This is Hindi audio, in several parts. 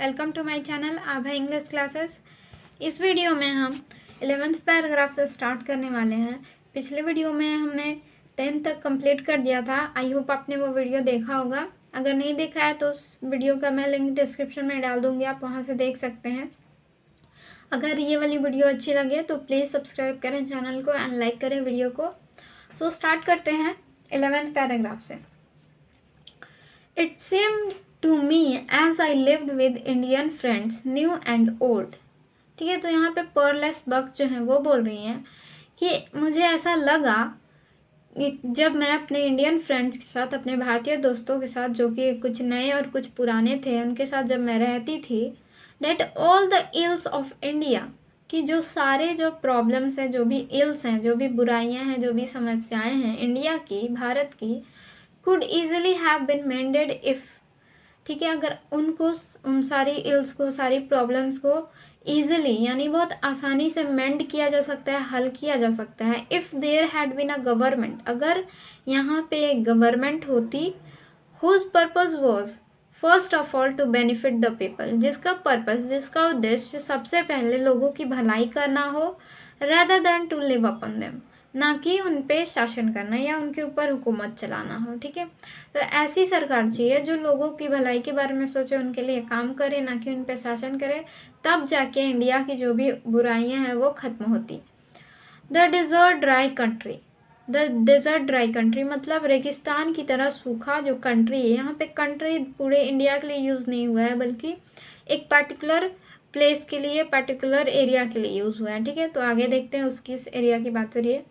Welcome to my channel Abha English classes. इस वीडियो में हम 11th पैराग्राफ से स्टार्ट करने वाले हैं। पिछले वीडियो में हमने 10th तक कंप्लीट कर दिया था। आई होप आपने वो वीडियो देखा होगा। अगर नहीं देखा है तो उस वीडियो का मैं लिंक डिस्क्रिप्शन में डाल दूँगी, आप वहाँ से देख सकते हैं। अगर ये वाली वीडियो अच्छी लगे तो प्लीज़ सब्सक्राइब करें चैनल को एंड लाइक करें वीडियो को। सो स्टार्ट करते हैं 11th पैराग्राफ से। It सेम्ड to me as I lived with Indian friends, new and old। ठीक है, तो यहाँ पे परलेस बक जो है वो बोल रही हैं कि मुझे ऐसा लगा जब मैं अपने इंडियन फ्रेंड्स के साथ, अपने भारतीय दोस्तों के साथ, जो कि कुछ नए और कुछ पुराने थे, उनके साथ जब मैं रहती थी, that all the ills of India, कि जो सारे जो प्रॉब्लम्स हैं, जो भी इल्स हैं, जो भी बुराइयां हैं, जो भी समस्याएं हैं इंडिया की, भारत की, could easily have been mended if, ठीक है, अगर उनको, उन सारी इल्स को, सारी प्रॉब्लम्स को ईजिली यानी बहुत आसानी से मेंड किया जा सकता है, हल किया जा सकता है। If there had been a government, अगर यहाँ पे एक गवर्नमेंट होती, whose purpose was first of all to benefit the people, जिसका पर्पस, जिसका उद्देश्य सबसे पहले लोगों की भलाई करना हो, rather than to live upon them, ना कि उन पे शासन करना या उनके ऊपर हुकूमत चलाना हो। ठीक है, तो ऐसी सरकार चाहिए जो लोगों की भलाई के बारे में सोचे, उनके लिए काम करे, ना कि उन पे शासन करे। तब जाके इंडिया की जो भी बुराइयां हैं वो खत्म होती। The desert dry country, the desert dry country मतलब रेगिस्तान की तरह सूखा जो कंट्री है। यहाँ पे कंट्री पूरे इंडिया के लिए यूज़ नहीं हुआ है, बल्कि एक पर्टिकुलर प्लेस के लिए, पर्टिकुलर एरिया के लिए यूज़ हुआ है। ठीक है, तो आगे देखते हैं उसकी, इस एरिया की बात हो रही है।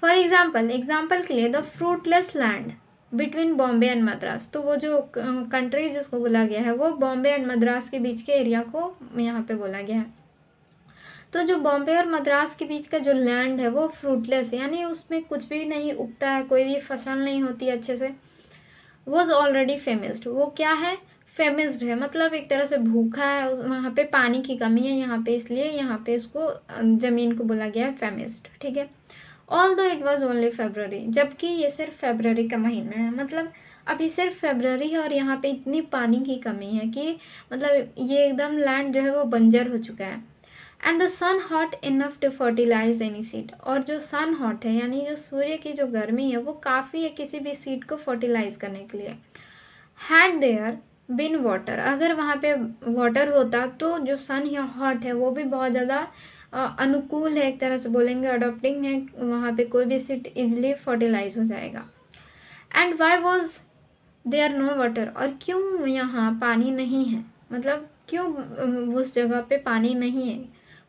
फॉर एग्जाम्पल के लिए the fruitless land between Bombay and Madras, तो वो जो कंट्री जिसको बोला गया है वो बॉम्बे एंड मद्रास के बीच के एरिया को यहाँ पे बोला गया है। तो जो बॉम्बे और मद्रास के बीच का जो लैंड है वो फ्रूटलेस है, यानी उसमें कुछ भी नहीं उगता है, कोई भी फसल नहीं होती अच्छे से। वॉज ऑलरेडी फेमिस्ड, वो क्या है, फेमिस्ड है, मतलब एक तरह से भूखा है, वहाँ पे पानी की कमी है यहाँ पे, इसलिए यहाँ पे इसको ज़मीन को बोला गया है फेमिस्ड। ठीक है, although it was only February, जबकि ये सिर्फ फेब्रवरी का महीना है, मतलब अभी सिर्फ फेब्रवरी है और यहाँ पे इतनी पानी की कमी है कि मतलब ये एकदम लैंड जो है वो बंजर हो चुका है। And the sun hot enough to fertilize any seed, और जो सन हॉट है यानी जो सूर्य की जो गर्मी है वो काफ़ी है किसी भी सीड को फर्टिलाइज करने के लिए। हैड देयर बिन वाटर, अगर वहाँ पे वाटर होता तो जो सन हॉट है वो भी बहुत ज़्यादा अनुकूल है, एक तरह से बोलेंगे अडोप्टिंग है, वहाँ पे कोई भी सीड इजिली फर्टिलाइज हो जाएगा। And why was there no water, और क्यों यहाँ पानी नहीं है, मतलब क्यों उस जगह पे पानी नहीं है।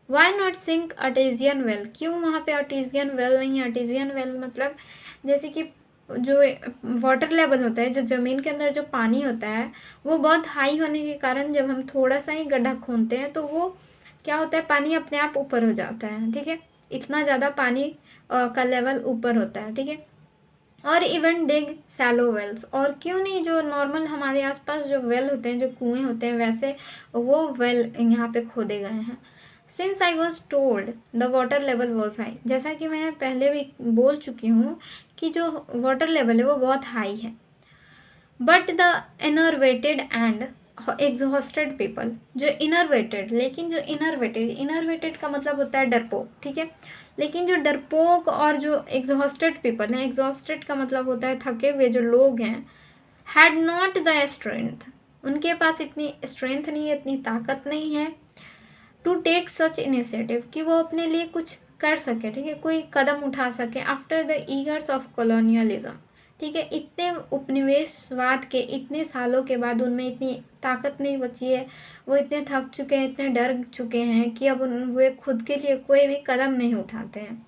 वाई नॉट सिंक अर्टेजियन वेल, क्यों वहाँ पे अर्टेजियन वेल नहीं है। अर्टेजियन वेल मतलब जैसे कि जो वाटर लेवल होता है, जो ज़मीन के अंदर जो पानी होता है वो बहुत हाई होने के कारण जब हम थोड़ा सा ही गड्ढा खोदते हैं तो वो क्या होता है, पानी अपने आप ऊपर हो जाता है। ठीक है, इतना ज़्यादा पानी का लेवल ऊपर होता है। ठीक है, और इवन डिग सैलो वेल्स, और क्यों नहीं जो नॉर्मल हमारे आसपास जो वेल होते हैं, जो कुएं होते हैं, वैसे वो वेल यहाँ पे खोदे गए हैं। Since I was told the water level was high, जैसा कि मैं पहले भी बोल चुकी हूँ कि जो वाटर लेवल है वो बहुत हाई है। But the enervated and exhausted people, जो इनरवेटेड, लेकिन जो इनरवेटेड का मतलब होता है डरपोक। ठीक है, लेकिन जो डरपोक और जो एग्जॉस्टेड पीपल हैं, एग्जॉस्टेड का मतलब होता है थके हुए जो लोग हैं, हैड नॉट द स्ट्रेंथ, उनके पास इतनी स्ट्रेंथ नहीं है, इतनी ताकत नहीं है, टू टेक सच इनिशिएटिव, कि वो अपने लिए कुछ कर सके। ठीक है, कोई कदम उठा सके। After the years of colonialism, ठीक है, इतने उपनिवेशवाद के इतने सालों के बाद उनमें इतनी ताकत नहीं बची है, वो इतने थक चुके हैं, इतने डर चुके हैं कि अब वे खुद के लिए कोई भी कदम नहीं उठाते हैं।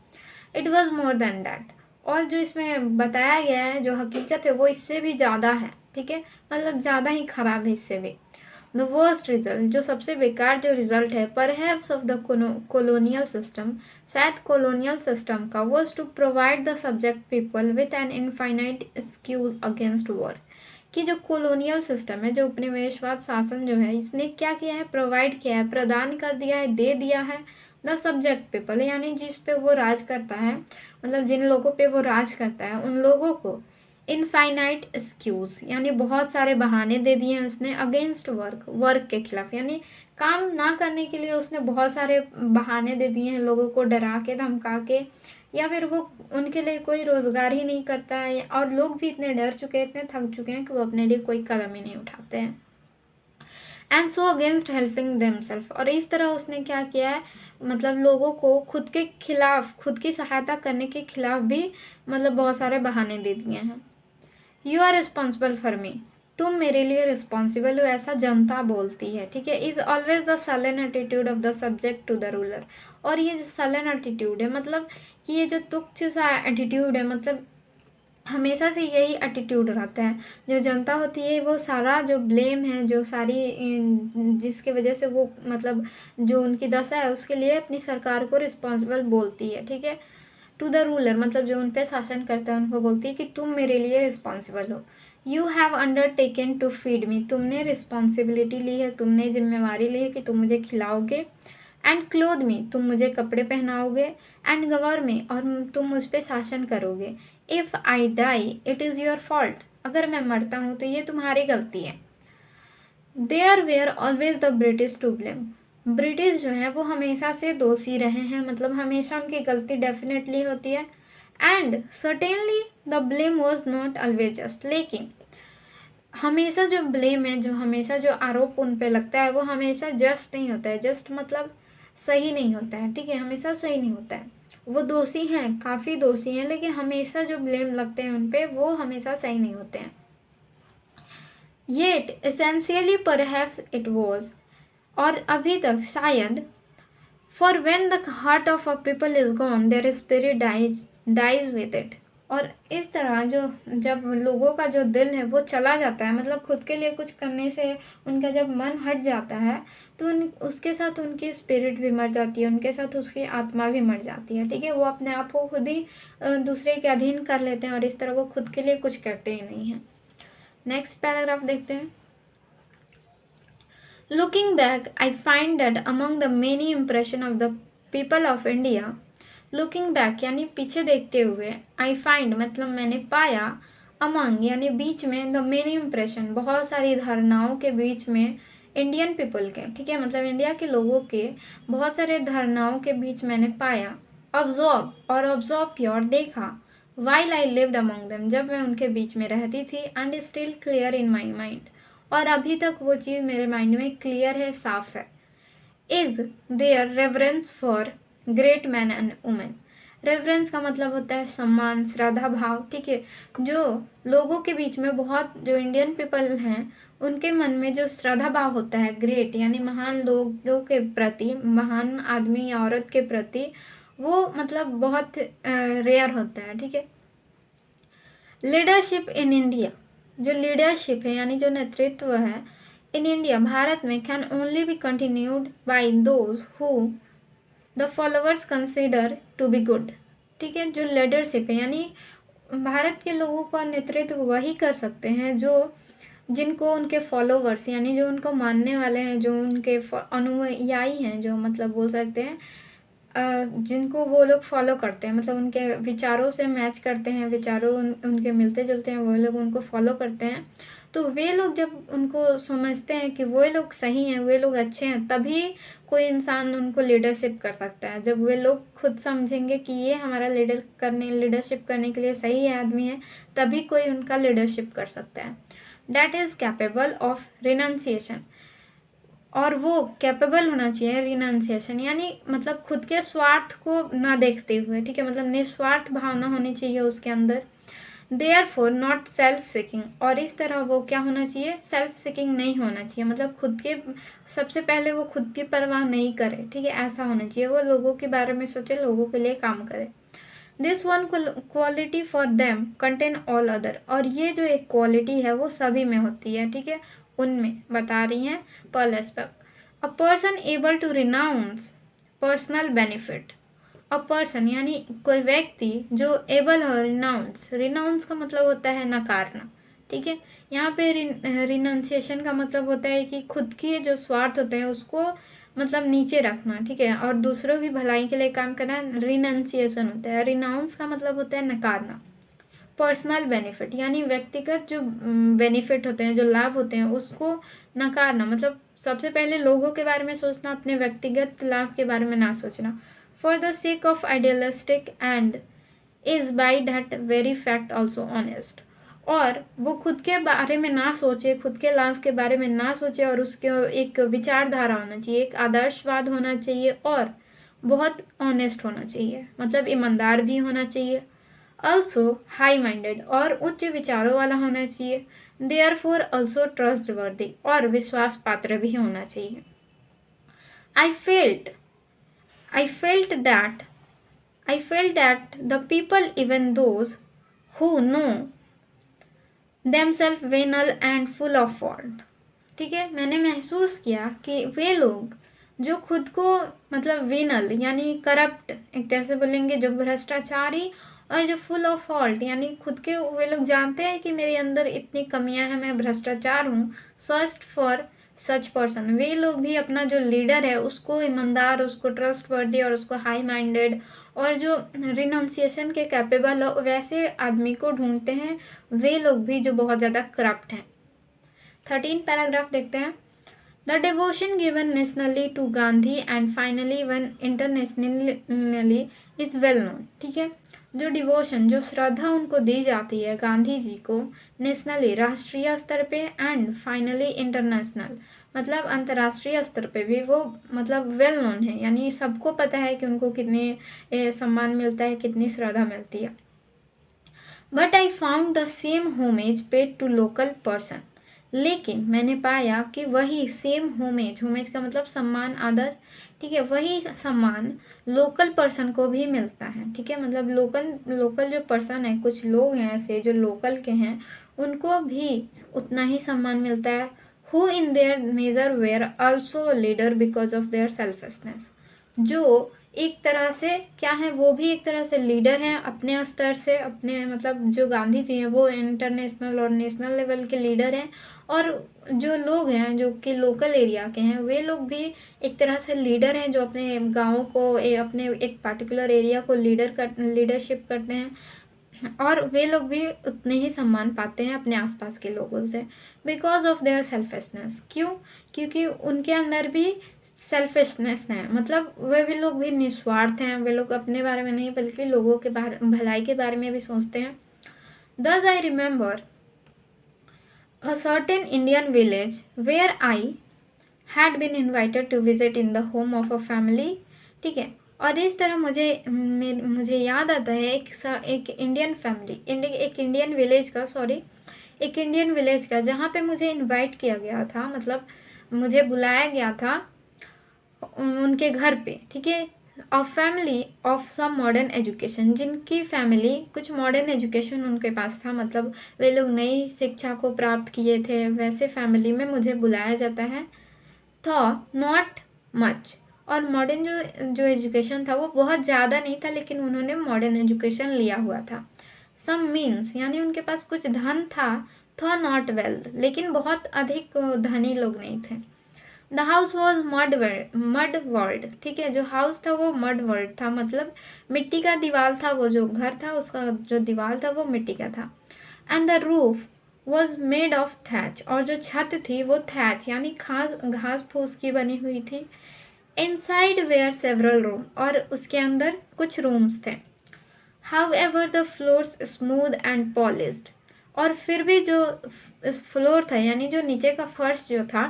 It was more than that, और जो इसमें बताया गया है, जो हकीकत है, वो इससे भी ज़्यादा है। ठीक है, मतलब ज़्यादा ही खराब है इससे भी। द वर्स्ट रिजल्ट, जो सबसे बेकार जो रिजल्ट है perhaps of the colonial system, शायद कॉलोनियल सिस्टम का, was to provide the subject people with an infinite excuse against war, कि जो कॉलोनियल सिस्टम है, जो उपनिवेशवाद शासन जो है, इसने क्या किया है, प्रोवाइड किया है, प्रदान कर दिया है, दे दिया है द सब्जेक्ट पीपल, यानी जिस पे वो राज करता है, मतलब जिन लोगों पे वो राज करता है, उन लोगों को इनफाइनाइट एक्सक्यूज यानी बहुत सारे बहाने दे दिए हैं उसने अगेंस्ट वर्क के खिलाफ, यानी काम ना करने के लिए उसने बहुत सारे बहाने दे दिए हैं लोगों को डरा के धमका के, या फिर वो उनके लिए कोई रोज़गार ही नहीं करता है, और लोग भी इतने डर चुके हैं, इतने थक चुके हैं कि वो अपने लिए कोई कदम ही नहीं उठाते हैं। And so against helping themselves, और इस तरह उसने क्या किया है, मतलब लोगों को खुद के खिलाफ, खुद की सहायता करने के खिलाफ भी मतलब बहुत सारे बहाने दे दिए हैं। You are responsible for me, तुम मेरे लिए रिस्पॉन्सिबल हो, ऐसा जनता बोलती है, ठीक है। Is always the sullen attitude of the subject to the ruler, और ये जो सलन एटीट्यूड है, मतलब कि ये जो तुच्छ सा एटीट्यूड है, मतलब हमेशा से यही एटीट्यूड रहता है। जो जनता होती है वो सारा जो ब्लेम है, जो सारी जिसके वजह से वो मतलब जो उनकी दशा है उसके लिए अपनी सरकार को रिस्पॉन्सिबल बोलती है, ठीक है। टू द रूलर मतलब जो उन पर शासन करता है उनको बोलती है कि तुम मेरे लिए रिस्पॉन्सिबल हो। You have undertaken to feed me, तुमने रिस्पॉन्सिबिलिटी ली है, तुमने जिम्मेवारी ली है कि तुम मुझे खिलाओगे। एंड क्लोथ मी, तुम मुझे कपड़े पहनाओगे। एंड गवर में, और तुम मुझ पर शासन करोगे। If I die it is your fault, अगर मैं मरता हूँ तो ये तुम्हारी गलती है। There were always the British to blame, British जो है वो हमेशा से दोषी रहे हैं, मतलब हमेशा उनकी गलती डेफिनेटली होती है। And certainly the blame was not always just, लेकिन हमेशा जो ब्लेम है, जो हमेशा जो आरोप उन पे लगता है वो हमेशा जस्ट नहीं होता है। जस्ट मतलब सही नहीं होता है, ठीक है, हमेशा सही नहीं होता है। वो दोषी हैं, काफ़ी दोषी हैं, लेकिन हमेशा जो ब्लेम लगते हैं उन पे वो हमेशा सही नहीं होते हैं। Yet essentially perhaps it was, और अभी तक शायद, for when the heart of a people is gone their spirit dies with it, और इस तरह जो जब लोगों का जो दिल है वो चला जाता है, मतलब खुद के लिए कुछ करने से उनका जब मन हट जाता है तो उसके साथ उनकी स्पिरिट भी मर जाती है, उनके साथ उसकी आत्मा भी मर जाती है, ठीक है। वो अपने आप को खुद ही दूसरे के अधीन कर लेते हैं और इस तरह वो खुद के लिए कुछ करते ही नहीं हैं। नेक्स्ट पैराग्राफ देखते हैं। Looking back I find that among the many impression of the people of India, looking back यानी पीछे देखते हुए, आई फाइंड मतलब मैंने पाया, अमंग यानी बीच में, द मेनी इम्प्रेशन बहुत सारी धारणाओं के बीच में, इंडियन पीपल के, ठीक है, मतलब इंडिया के लोगों के बहुत सारे धारणाओं के बीच मैंने पाया, ऑब्जॉर्व और ऑब्जॉर्व किया और देखा, while I lived among them जब मैं उनके बीच में रहती थी, and still clear in my mind, और अभी तक वो चीज़ मेरे माइंड में क्लियर है, साफ है। Is there reverence for great man and women, reverence का मतलब होता है सम्मान, श्रद्धा भाव, ठीक है। जो लोगों के बीच में बहुत, जो इंडियन पीपल हैं उनके मन में जो श्रद्धा भाव होता है, ग्रेट यानी महान लोगों के प्रति, महान आदमी या औरत के प्रति, वो मतलब बहुत रेयर होता है, ठीक है। लीडरशिप इन इंडिया, जो लीडरशिप है यानी जो नेतृत्व है इन इंडिया, भारत में, can only be continued by those who the followers consider to be good, ठीक है। जो लीडरशिप है यानी भारत के लोगों का नेतृत्व वही कर सकते हैं जो, जिनको उनके फॉलोवर्स यानी जो उनको मानने वाले हैं, जो उनके अनुयायी हैं, जो मतलब बोल सकते हैं जिनको वो लोग फॉलो करते हैं, मतलब उनके विचारों से मैच करते हैं, विचारों उनके मिलते जुलते हैं, वो लोग उनको फॉलो करते हैं। तो वे लोग जब उनको समझते हैं कि वो लोग सही हैं, वे लोग अच्छे हैं, तभी कोई इंसान उनको लीडरशिप कर सकता है। जब वे लोग खुद समझेंगे कि ये हमारा लीडरशिप करने के लिए सही है आदमी है, तभी कोई उनका लीडरशिप कर सकता है। That is capable of renunciation, और वो कैपेबल होना चाहिए रिनाउंसिएशन यानी मतलब खुद के स्वार्थ को ना देखते हुए, ठीक है, मतलब निस्वार्थ भावना होनी चाहिए उसके अंदर। देयरफॉर नॉट सेल्फ सीकिंग, और इस तरह वो क्या होना चाहिए, सेल्फ सीकिंग नहीं होना चाहिए, मतलब खुद के, सबसे पहले वो खुद की परवाह नहीं करे, ठीक है, ऐसा होना चाहिए। वो लोगों के बारे में सोचे, लोगों के लिए काम करे। This one quality for them contain all other, और ये जो एक क्वालिटी है वो सभी में होती है, ठीक है, उनमें बता रही हैं pearl aspect. A person able to renounce personal benefit, a person यानी कोई व्यक्ति जो एबल हो रिनाउंस, रिनाउंस का मतलब होता है नकारना, ठीक है। यहाँ पे रिनाउंसिएशन का मतलब होता है कि खुद की जो स्वार्थ होते हैं उसको मतलब नीचे रखना, ठीक है, और दूसरों की भलाई के लिए काम करना रिनाउंसिएशन होता है। रिनाउंस का मतलब होता है नकारना। पर्सनल बेनिफिट यानी व्यक्तिगत जो बेनिफिट होते हैं, जो लाभ होते हैं, उसको नकारना। मतलब सबसे पहले लोगों के बारे में सोचना, अपने व्यक्तिगत लाभ के बारे में ना सोचना। For the sake of idealistic and is by that very fact also honest. और वो खुद के बारे में ना सोचे, खुद के लाभ के बारे में ना सोचे, और उसके एक विचारधारा होना चाहिए, एक आदर्शवाद होना चाहिए, और बहुत ऑनेस्ट होना चाहिए, मतलब ईमानदार भी होना चाहिए। ऑल्सो हाई माइंडेड, और उच्च विचारों वाला होना चाहिए। देयरफॉर ऑल्सो ट्रस्टवर्दी, और विश्वास पात्र भी होना चाहिए। I felt that the people, even those who know themselves venal and full of fault, ठीक है, मैंने महसूस किया कि वे लोग जो खुद को मतलब वेनल यानी करप्ट, एक तरह से बोलेंगे जो भ्रष्टाचारी, और जो फुल ऑफ फॉल्ट यानी खुद के वे लोग जानते हैं कि मेरे अंदर इतनी कमियां हैं, मैं भ्रष्टाचार हूँ। सर्च फॉर सच पर्सन, वे लोग भी अपना जो लीडर है उसको ईमानदार, उसको ट्रस्टवर्दी, और उसको हाई माइंडेड, और जो रिनाउंसिएशन के कैपेबल हो, वैसे आदमी को ढूंढते हैं। वे लोग भी जो बहुत ज़्यादा करप्ट हैं। 13 पैराग्राफ देखते हैं। The devotion given nationally to Gandhi and finally won internationally is well known, ठीक है। जो डिवोशन, जो श्रद्धा उनको दी जाती है गांधी जी को, नेशनली राष्ट्रीय स्तर पे, एंड फाइनली इंटरनेशनल मतलब अंतर्राष्ट्रीय स्तर पे भी वो मतलब वेल नोन है, यानी सबको पता है कि उनको कितने सम्मान मिलता है, कितनी श्रद्धा मिलती है। But I found the same homage paid to local person, लेकिन मैंने पाया कि वही सेम होमेज का मतलब सम्मान, आदर, ठीक है, वही सम्मान लोकल पर्सन को भी मिलता है, ठीक है। मतलब लोकल जो पर्सन है, कुछ लोग हैं ऐसे जो लोकल के हैं, उनको भी उतना ही सम्मान मिलता है। Who in their major were also leader because of their selfishness, जो एक तरह से क्या है, वो भी एक तरह से लीडर हैं अपने स्तर से, अपने मतलब जो गांधी जी हैं वो इंटरनेशनल और नेशनल लेवल के लीडर हैं, और जो लोग हैं जो कि लोकल एरिया के हैं, वे लोग भी एक तरह से लीडर हैं, जो अपने गाँव को अपने एक पार्टिकुलर एरिया को लीडरशिप करते हैं, और वे लोग भी उतने ही सम्मान पाते हैं अपने आसपास के लोगों से। बिकॉज ऑफ देयर सेल्फिशनेस, क्यों? क्योंकि उनके अंदर भी सेल्फिशनेस है, मतलब वे भी लोग भी निस्वार्थ हैं, वे लोग अपने बारे में नहीं बल्कि लोगों के भलाई के बारे में भी सोचते हैं। Thus I remember a certain Indian village where I had been invited to visit in the home of a family, ठीक है। और इस तरह मुझे याद आता है एक इंडियन फैमिली, एक इंडियन विलेज का जहाँ पे मुझे इनवाइट किया गया था, मतलब मुझे बुलाया गया था उनके घर पे, ठीक है। Of family of some modern education, जिनकी फैमिली कुछ मॉडर्न एजुकेशन उनके पास था, मतलब वे लोग नई शिक्षा को प्राप्त किए थे, वैसे फैमिली में मुझे बुलाया जाता है। तो नॉट मच, और मॉडर्न जो एजुकेशन था वो बहुत ज़्यादा नहीं था, लेकिन उन्होंने मॉडर्न एजुकेशन लिया हुआ था। सम मीन्स यानी उनके पास कुछ धन था नॉट वेल्थ, लेकिन बहुत अधिक धनी लोग नहीं थे। The house was mud world, ठीक है, जो हाउस था वो मड वर्ल्ड था, मतलब मिट्टी का दीवार था, वो जो घर था उसका जो दीवार था वो मिट्टी का था। And the roof was made of thatch, और जो छत थी वो थैच यानी घास फूस की बनी हुई थी। इनसाइड वेयर सेवरल रूम, और उसके अंदर कुछ रूम्स थे। However the floors smooth and polished, और फिर भी जो फ्लोर था यानी जो नीचे का फर्श जो था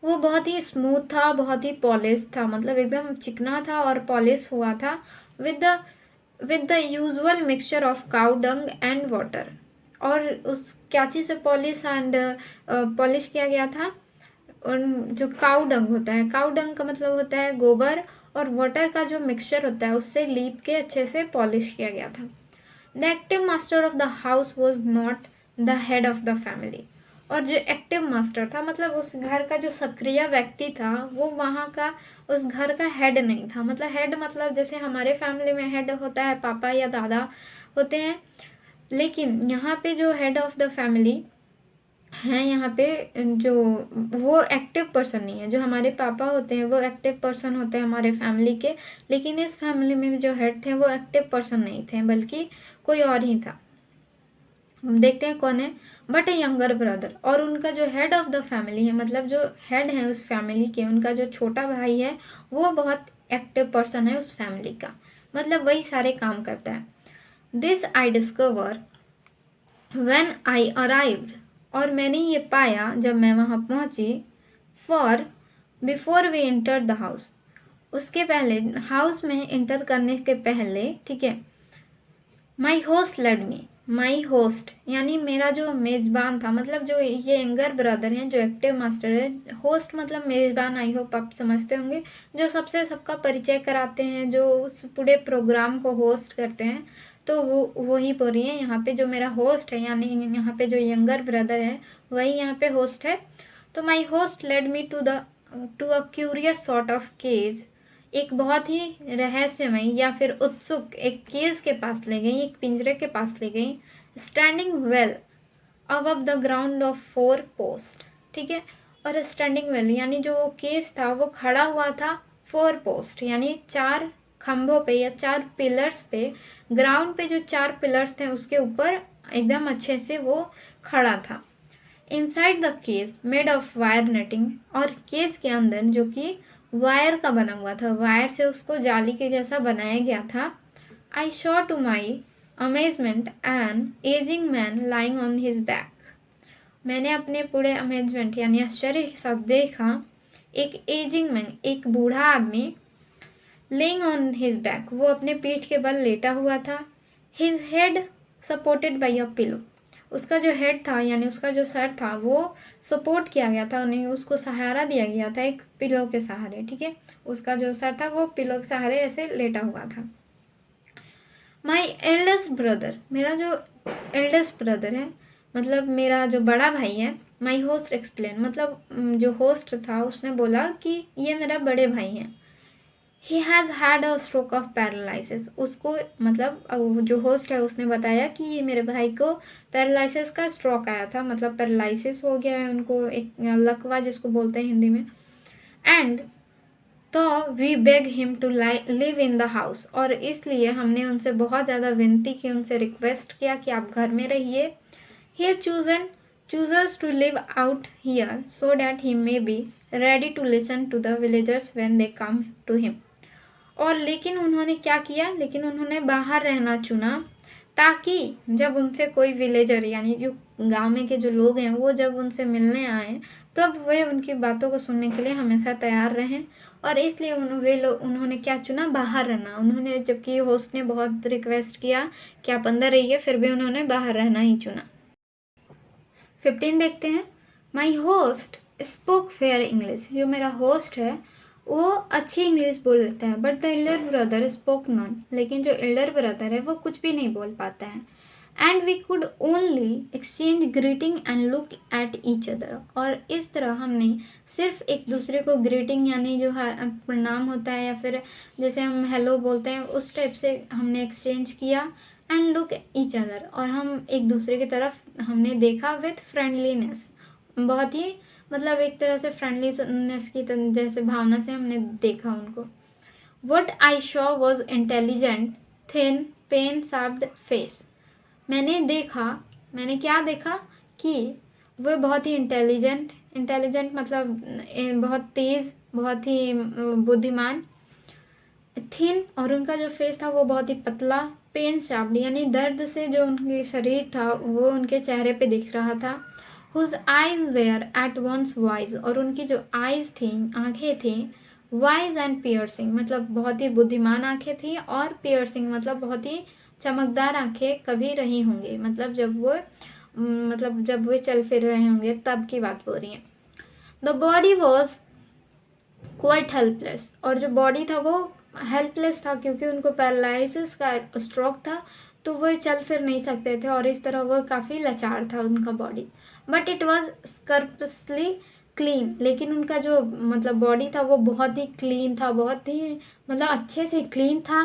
वो बहुत ही स्मूथ था, बहुत ही पॉलिश था, मतलब एकदम चिकना था और पॉलिश हुआ था, with the usual mixture of cow dung and water. और उस क्या चीज़ से पॉलिश किया गया था? जो काउ डंग होता है, काउ डंग का मतलब होता है गोबर, और वाटर का जो मिक्सचर होता है उससे लीप के अच्छे से पॉलिश किया गया था। The active master of the house was not the head of the family, और जो एक्टिव मास्टर था मतलब उस घर का जो सक्रिय व्यक्ति था वो वहाँ का उस घर का हेड नहीं था। मतलब हेड मतलब जैसे हमारे फैमिली में हेड होता है पापा या दादा होते हैं, लेकिन यहाँ पे जो हेड ऑफ द फैमिली है यहाँ पे जो वो एक्टिव पर्सन नहीं है। जो हमारे पापा होते हैं वो एक्टिव पर्सन होते हैं हमारे फैमिली के, लेकिन इस फैमिली में जो हेड थे वो एक्टिव पर्सन नहीं थे बल्कि कोई और ही था। देखते हैं कौन है, बट ए यंगर ब्रदर। और उनका जो हेड ऑफ द फैमिली है, मतलब जो हेड है उस फैमिली के, उनका जो छोटा भाई है वो बहुत एक्टिव पर्सन है उस फैमिली का, मतलब वही सारे काम करता है। This I discover when I arrived, और मैंने ये पाया जब मैं वहाँ पहुँची। For before we enter the house, उसके पहले, हाउस में एंटर करने के पहले, ठीक है। माई होस्ट लेड मी, माई होस्ट यानी मेरा जो मेज़बान था, मतलब जो ये यंगर ब्रदर हैं जो एक्टिव मास्टर है, होस्ट मतलब मेज़बान, आई होप आप समझते होंगे, जो सबसे सबका परिचय कराते हैं, जो उस पूरे प्रोग्राम को होस्ट करते हैं, तो वो ही बोल रही है यहाँ पे। जो मेरा होस्ट है यानी यहाँ पे जो यंगर ब्रदर है वही यहाँ पे होस्ट है। तो my host led me to a curious sort of cage, एक बहुत ही रहस्यमय या फिर उत्सुक एक केज के पास ले गई, एक पिंजरे के पास ले गई। Standing well above the ground of 4 post, ठीक है। और स्टैंडिंग वेल यानी जो केज था वो खड़ा हुआ था 4 पोस्ट यानी 4 खंभों पे या 4 पिलर्स पे, ग्राउंड पे जो 4 पिलर्स थे उसके ऊपर एकदम अच्छे से वो खड़ा था। Inside the cage made of wire netting, और केज के अंदर जो कि वायर का बना हुआ था, वायर से उसको जाली के जैसा बनाया गया था। I saw to my amazement an aging man lying on his back, मैंने अपने पूरे अमेजमेंट यानी आश्चर्य के साथ देखा एक एजिंग मैन, एक बूढ़ा आदमी, लेइंग ऑन हिज बैक, वो अपने पीठ के बल लेटा हुआ था। His head supported by a pillow, उसका जो हेड था यानी उसका जो सर था वो सपोर्ट किया गया था, उन्हें उसको सहारा दिया गया था एक पिलो के सहारे, ठीक है। उसका जो सर था वो पिलो के सहारे ऐसे लेटा हुआ था। माई एल्डेस्ट ब्रदर, मेरा जो एल्डेस्ट ब्रदर है मतलब मेरा जो बड़ा भाई है। माई होस्ट एक्सप्लेन, मतलब जो होस्ट था उसने बोला कि ये मेरा बड़े भाई हैं। He has had a stroke of paralysis, उसको मतलब जो होस्ट है उसने बताया कि ये मेरे भाई को पैरालिसिस का स्ट्रोक आया था, मतलब पैरालिसिस हो गया है उनको, एक लकवा जिसको बोलते हैं हिंदी में। And so we beg him to live in the house, और इसलिए हमने उनसे बहुत ज़्यादा विनती की, उनसे रिक्वेस्ट किया कि आप घर में रहिए। ही chooses to live out here so that he may be ready to listen to the villagers when they come to him, और लेकिन उन्होंने क्या किया, लेकिन उन्होंने बाहर रहना चुना ताकि जब उनसे कोई विलेजर यानी जो गांव में के जो लोग हैं वो जब उनसे मिलने आए तब वे उनकी बातों को सुनने के लिए हमेशा तैयार रहें। और इसलिए उन्होंने क्या चुना, बाहर रहना। उन्होंने, जबकि होस्ट ने बहुत रिक्वेस्ट किया कि आप अंदर रहिए, फिर भी उन्होंने बाहर रहना ही चुना। 15 देखते हैं। My host spoke fair English, जो मेरा होस्ट है वो अच्छी इंग्लिश बोल लेता है, but the elder brother spoke non, लेकिन जो एल्डर ब्रदर है वो कुछ भी नहीं बोल पाता है। And we could only exchange greeting and look at each other, और इस तरह हमने सिर्फ एक दूसरे को ग्रीटिंग यानी जो प्रणाम होता है या फिर जैसे हम हेलो बोलते हैं उस टाइप से हमने एक्सचेंज किया। एंड लुक ईच अदर, और हम एक दूसरे की तरफ हमने देखा विथ फ्रेंडलीनेस, बहुत ही मतलब एक तरह से फ्रेंडलीनेस की जैसे भावना से हमने देखा उनको। What I saw was intelligent thin pain sharped face, मैंने क्या देखा कि वह बहुत ही इंटेलिजेंट मतलब बहुत तेज़, बहुत ही बुद्धिमान। थिन, और उनका जो फेस था वो बहुत ही पतला। पेन शार्प्ड यानी दर्द से जो उनके शरीर था वो उनके चेहरे पे दिख रहा था। Whose eyes were at once wise, और उनकी जो आइज थी, आंखें थी, वाइज एंड पियर्सिंग मतलब बहुत ही बुद्धिमान आंखें थी, और पियर्सिंग मतलब बहुत ही चमकदार आंखें कभी रही होंगी, मतलब जब वे चल फिर रहे होंगे तब की बात हो रही है। The body was quite helpless, और जो बॉडी था वो हेल्पलेस था क्योंकि उनको पैरालिसिस का स्ट्रोक था, तो वो चल फिर नहीं सकते थे और इस तरह वो काफ़ी लाचार था उनका body. But it was scrupulously clean, लेकिन उनका जो मतलब बॉडी था वो बहुत ही क्लीन था, बहुत ही मतलब अच्छे से क्लीन था।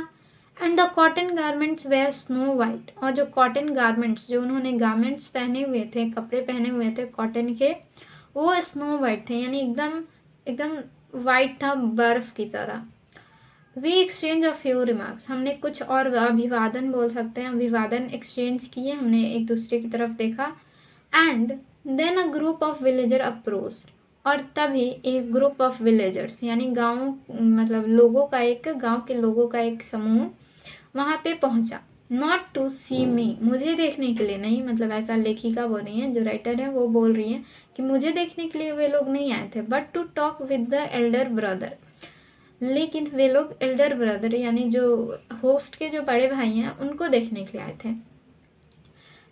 And the cotton garments were snow white, और जो कॉटन गारमेंट्स, जो उन्होंने गारमेंट्स पहने हुए थे, कपड़े पहने हुए थे कॉटन के, वो स्नो वाइट थे यानी एकदम वाइट था, बर्फ की तरह। We exchange a few remarks, हमने कुछ और अभिवादन बोल सकते हैं, अभिवादन एक्सचेंज किए, हमने एक दूसरे की तरफ देखा। And then a group of villager approached, और तभी एक ग्रुप ऑफ विलेजर्स यानी गाँव मतलब लोगों का एक, गाँव के लोगों का एक समूह वहाँ पे पहुँचा। नॉट टू सी मी, मुझे देखने के लिए नहीं, मतलब ऐसा लेखिका बोल रही है, जो राइटर है वो बोल रही है कि मुझे देखने के लिए वे लोग नहीं आए थे, but to talk with the elder brother, लेकिन वे लोग एल्डर ब्रदर यानी जो होस्ट के जो बड़े भाई हैं उनको देखने के लिए आए थे।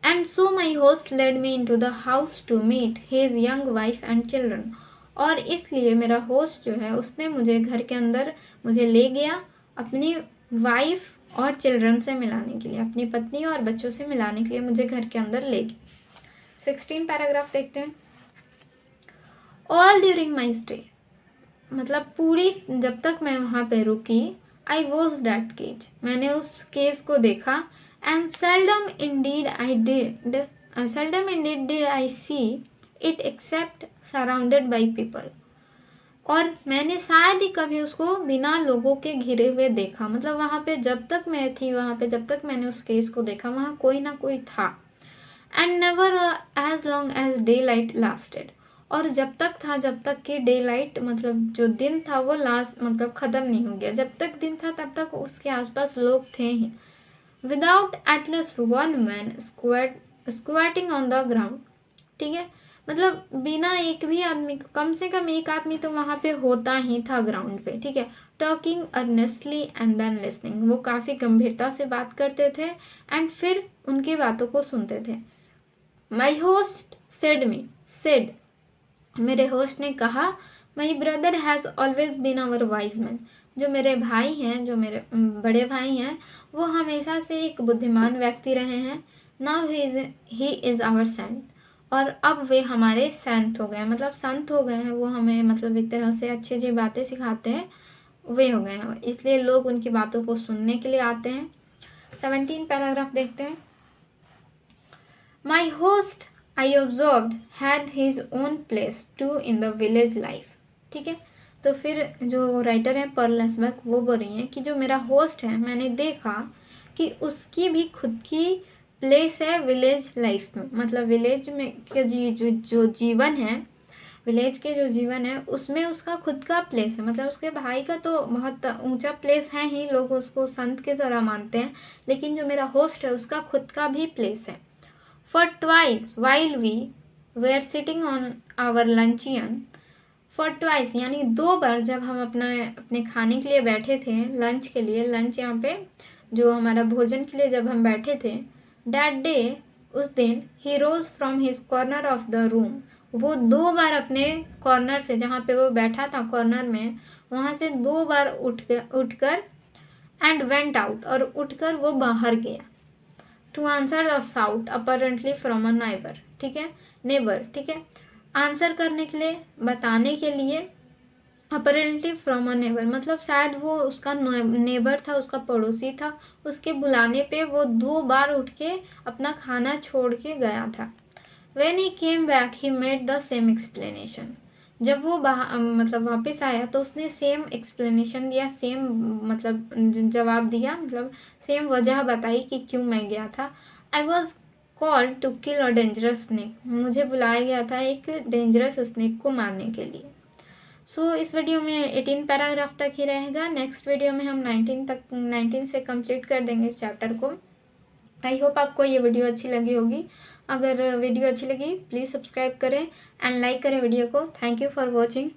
And so my host led me in to the house to meet his young wife and children, और इसलिए मेरा होस्ट जो है उसने मुझे घर के अंदर मुझे ले गया अपनी वाइफ और चिल्ड्रन से मिलाने के लिए, अपनी पत्नी और बच्चों से मिलाने के लिए मुझे घर के अंदर ले गया। 16 पैराग्राफ देखते हैं। ऑल ड्यूरिंग माई स्टे, मतलब पूरी जब तक मैं वहाँ पे रुकी, आई वॉज दैट केज, मैंने उस केस को देखा। And seldom indeed did I see it except surrounded by people, और मैंने शायद ही कभी उसको बिना लोगों के घिरे हुए देखा, मतलब वहाँ पे जब तक मैं थी, वहाँ पे जब तक मैंने उस केस को देखा वहाँ कोई ना कोई था। And never as long as daylight lasted, और जब तक था, जब तक कि डे लाइट मतलब जो दिन था वो लास्ट मतलब ख़त्म नहीं हो गया, जब तक दिन था तब तक उसके आसपास लोग थे ही। Without at least one man squatting on the ground, ठीक है, मतलब बिना एक भी आदमी, कम से कम एक आदमी तो वहाँ पे होता ही था ग्राउंड पे, ठीक है। Talking earnestly and then listening, वो काफ़ी गंभीरता से बात करते थे एंड फिर उनकी बातों को सुनते थे। माई होस्ट सेड, मेरे होस्ट ने कहा, my brother has always been our wise man, जो मेरे भाई हैं, जो मेरे बड़े भाई हैं, वो हमेशा से एक बुद्धिमान व्यक्ति रहे हैं। Now he is our saint, और अब वे हमारे संत हो गए हैं, मतलब संत हो गए हैं वो, हमें मतलब एक तरह से अच्छी अच्छी बातें सिखाते हैं, वे हो गए हैं, इसलिए लोग उनकी बातों को सुनने के लिए आते हैं। 17 पैराग्राफ देखते हैं। My host I observed had his own place too in the village life, ठीक है। तो फिर जो राइटर है पर्ल एसबेक वो बोल रही हैं कि जो मेरा होस्ट है, मैंने देखा कि उसकी भी खुद की प्लेस है विलेज लाइफ में, मतलब विलेज में के जो जीवन है, विलेज के जो जीवन है उसमें उसका खुद का प्लेस है, मतलब उसके भाई का तो बहुत ऊंचा प्लेस है ही, लोग उसको संत की तरह मानते हैं, लेकिन जो मेरा होस्ट है उसका खुद का भी प्लेस है। For twice while we were sitting on our luncheon, for twice यानी 2 बार जब हम अपने खाने के लिए बैठे थे, लंच के लिए, लंच यहाँ पे जो हमारा भोजन के लिए जब हम बैठे थे, that day उस दिन, he rose from his corner of the room, वो 2 बार अपने कॉर्नर से, जहाँ पे वो बैठा था कॉर्नर में, वहाँ से 2 बार उठकर and went out, और उठकर वो बाहर गया। To answer the shout apparently from a neighbour, ठीक है, नेबर, ठीक है, आंसर करने के लिए, बताने के लिए, अपरेंटली फ्रॉम अ नेबर मतलब शायद वो उसका नेबर था, उसका पड़ोसी था, उसके बुलाने पे वो 2 बार उठ के अपना खाना छोड़ के गया था। When he came back he made the same explanation, जब वो मतलब वापस आया तो उसने सेम एक्सप्लेनेशन दिया, सेम मतलब जवाब दिया, मतलब सेम वजह बताई कि क्यों मैं गया था। I was called to kill a dangerous snake, मुझे बुलाया गया था एक डेंजरस स्नेक को मारने के लिए। सो इस वीडियो में 18 पैराग्राफ तक ही रहेगा, नेक्स्ट वीडियो में हम 19 से कंप्लीट कर देंगे इस चैप्टर को। आई होप आपको ये वीडियो अच्छी लगी होगी, अगर वीडियो अच्छी लगी प्लीज़ सब्सक्राइब करें एंड लाइक करें वीडियो को। Thank you for watching.